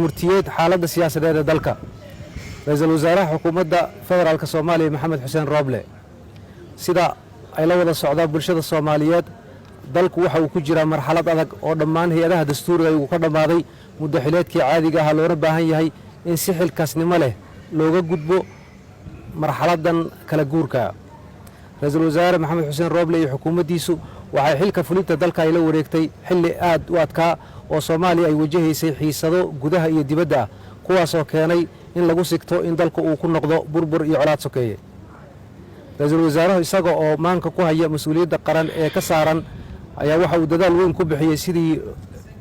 warmurtiyeed xaaladda siyaasadeed ee dalka. Ra'iisul Wasaaraha Xukuumadda Federaalka Soomaaliya Maxamed Xuseen Rooble, sida ay la wada socdaan bulshada Soomaaliyeed, dalku waxa uu ku jiraa marxalad adag oo dhammaan hay'adaha dastuuriga uu ka dhammaaday muddo xileedkii caadiga ah loona baahan yahay in si xilkaasnimo leh looga gudbo marxaladan kala guurka. Ra'iisul Wasaare Maxamed Xuseen Rooble iyo xukuumaddiisu waxay xilka fulinta dalka ay la wareegtay xilli aad u adkaa oo Soomaaliya ay wajahaysay xiisado gudaha iyo dibadda ah, kuwaasoo keenay in lagu sigto in dalku uu ku noqdo burbur iyo colaad sokeeye. Ra'iisul Wasaaruhu isaga oo maanka ku haya mas'uuliyadda qaran ee ka saaran ayaa waxa uu dadaal weyn ku bixiyey sidii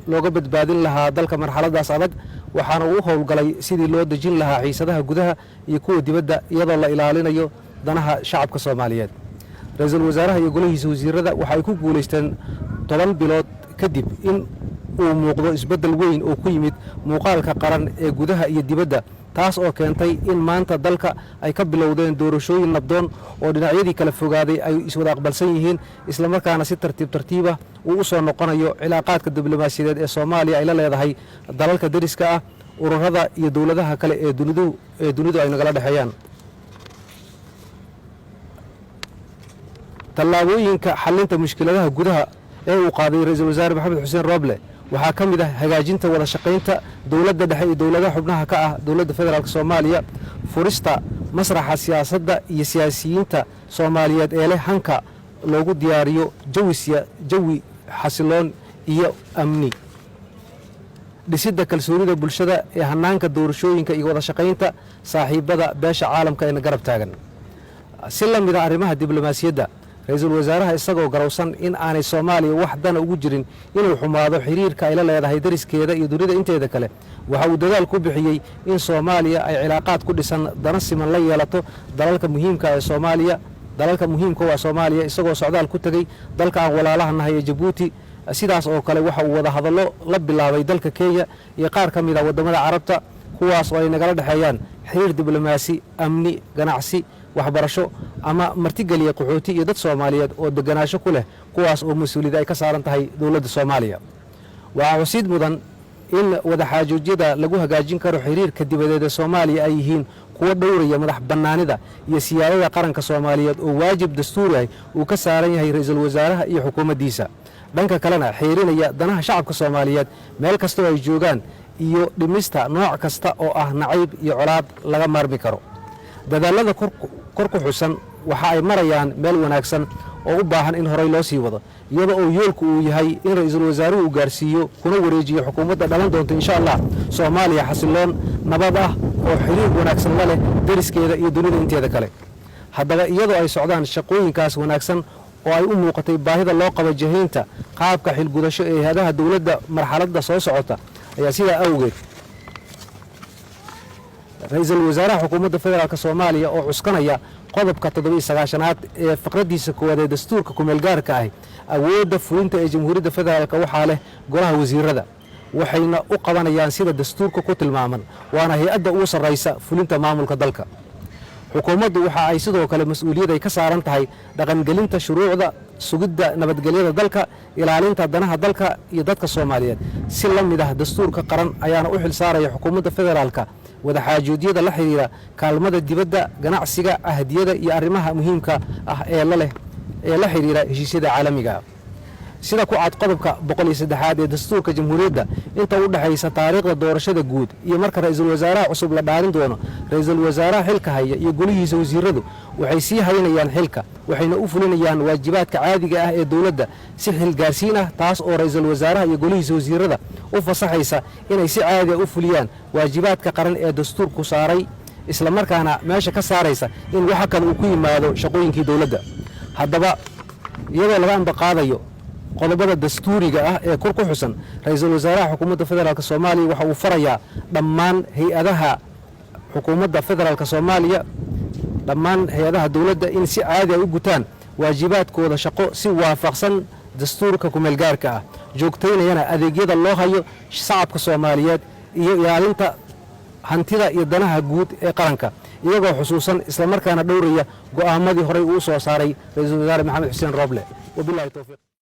looga badbaadin lahaa dalka marxaladaas adag, waxaana uu u howlgalay sidii loo dejin lahaa xiisadaha gudaha iyo kuwa dibadda iyadoo la ilaalinayo danaha shacabka Soomaaliyeed. Ra'iisul Wasaaraha iyo golihiisa wasiirada waxay ku guuleysteen 10 bilood kadib in uu muuqdo isbeddel weyn oo ku yimid muuqaalka qaran ee gudaha iyo dibadda, taas oo keentay in maanta dalka ay ka bilowdeen doorashooyin nabdoon oo dhinacyadii kala fogaaday ay iswada aqbalsan yihiin, isla markaana si tartiib tartiib ah uu u soo noqonayo cilaaqaadka diblomaasiyadeed ee Soomaaliya ay la leedahay dalalka dariska ah, ururada iyo dowladaha kale ee dunidu ay nagala dhexeeyaan. tallaabooyinka xallinta mushkiladaha gudaha ee uu qaaday Ra'iisul Wasaare Maxamed Xuseen Rooble waxaa ka mid ah hagaajinta wada shaqaynta dowladda dhexe iyo dowladaha xubnaha ka ah dowladda federaalka Soomaaliya, furista masraxa siyaasadda iyo siyaasiyiinta Soomaaliyeed ee leh hanka loogu diyaariyo jawi xasiloon iyo amni, dhisidda kalsoonida bulshada ee hannaanka doorashooyinka iyo wada shaqaynta saaxiibada beesha caalamka ee garab taagan. Si la mid ah arrimaha diblomaasiyadda, Ra'iisul Wasaaraha isagoo garowsan in aanay Soomaaliya wax dana ugu jirin inuu xumaado xiriirka ay la leedahay dariskeeda iyo dunida inteeda kale, waxa uu dadaal ku bixiyey in Soomaaliya ay cilaaqaad ku dhisan dana siman la yeelato dalalka muhiimka ah ee Soomaaliya. dalalka muhiimka waa Soomaaliya isagoo socdaal ku tagay dalka aan walaalaha nahay ee Djibouti. Sidaas oo kale waxa uu wada hadallo la bilaabay dalka Kenya iyo qaar ka mid ah wadamada Carabta, kuwaas oo ay nagala dhexeeyaan xiriir diblomaasi, amni, ganacsi, waxbarasho ama martigeliya qaxooti iyo dad Soomaaliyeed oo deganaansho ku leh, kuwaas oo mas'uuliyad ay ka saaran tahay dowladda Soomaaliya. Waxaa xusid mudan in wada xaajoojyada lagu hagaajin karo xiriirka dibadeed ee Soomaaliya ay yihiin kuwa dhowraya madax bannaanida iyo siyaadada qaranka Soomaaliyeed oo waajib dastuuri ah uu ka saaran yahay Ra'iisul Wasaaraha iyo xukuumaddiisa, dhanka kalena xeerinaya danaha shacabka Soomaaliyeed meel kasta oo ay joogaan iyo dhimista nooc kasta oo ah nacayb iyo colaad laga maarmi karo. Dadaalada kor ku xusan waxa ay marayaan meel wanaagsan oo u baahan in horey loo sii wado, iyadoo oo yoolku uu yahay in Ra'iisul Wasaaruhu uu gaarsiiyo kuna wareejiyo xukuumadda dhalan doonta insha Allah Soomaaliya xasiloon, nabad ah oo xiriir wanaagsan la leh dariskeeda iyo dunida inteeda kale. Haddaba iyadoo ay socdaan shaqooyinkaas wanaagsan oo ay u muuqatay baahida loo qabo jahaynta qaabka xilgudasho ee hay'adaha dowladda marxaladda soo socota, ayaa sidaa awgeed Ra'iisul Wasaaraha Xukuumadda Federaalka Soomaaliya oo cuskanaya qodobka 79aad ee faqradiisa koowaad ee dastuurka kumeel gaarka ah, awoodda fulinta ee Jamhuuriyadda Federaalka waxaa leh golaha wasiirada, waxayna u qabanayaan sida dastuurka ku tilmaaman, waana hay'adda ugu sarreysa fulinta maamulka dalka. Xukuumaddu waxa ay sidoo kale mas'uuliyad ay ka saaran tahay dhaqangelinta shuruucda, sugidda nabadgelyada dalka, ilaalinta danaha dalka iyo dadka Soomaaliyeed. Si la mid ah dastuurka qaran ayaana u xil saaraya xukuumadda federaalka wada xaajoodiyada la xiriira kaalmada dibadda, ganacsiga, ahdiyada iyo arrimaha muhiimka ah ee la xiriira heshiisyada caalamiga. sida ku cad qodobka 103aad ee dastuurka Jamhuuriyadda, inta u dhaxaysa taariikhda doorashada guud iyo marka Ra'iisul Wasaaraha cusub la dhaalin doono, Ra'iisul Wasaaraha xilka haya iyo golihiisa wasiiradu waxay sii haynayaan xilka, waxayna u fulinayaan waajibaadka caadiga ah ee dowladda si xil gaarsiin ah, taas oo Ra'iisul Wasaaraha iyo golihiisa wasiirada u fasaxaysa inay si caadi ah u fuliyaan waajibaadka qaran ee dastuurku saaray, isla markaana meesha ka saaraysa in waxa kale uu ku yimaado shaqooyinkii dowladda. Haddaba iyadoo laga ambaqaadayo qodobada dastuuriga ah ee kor ku xusan, Ra'iisul Wasaaraha Xukuumadda Federaalka Soomaaliya waxa uu farayaa dhammaan hay'adaha xukuumadda federaalka Soomaaliya, dhammaan hay'adaha dowladda in si caadi ah u gutaan waajibaadkooda shaqo si waafaqsan dastuurka kumeel gaarka ah, joogtaynayana adeegyada loo hayo shacabka Soomaaliyeed iyo ilaalinta hantida iyo danaha guud ee qaranka, iyagoo xusuusan isla markaana dhowraya go'aamadii horey uu soo saaray Ra'iisul Wasaare Maxamed Xuseen Rooble. Wabillahi tawfiiq.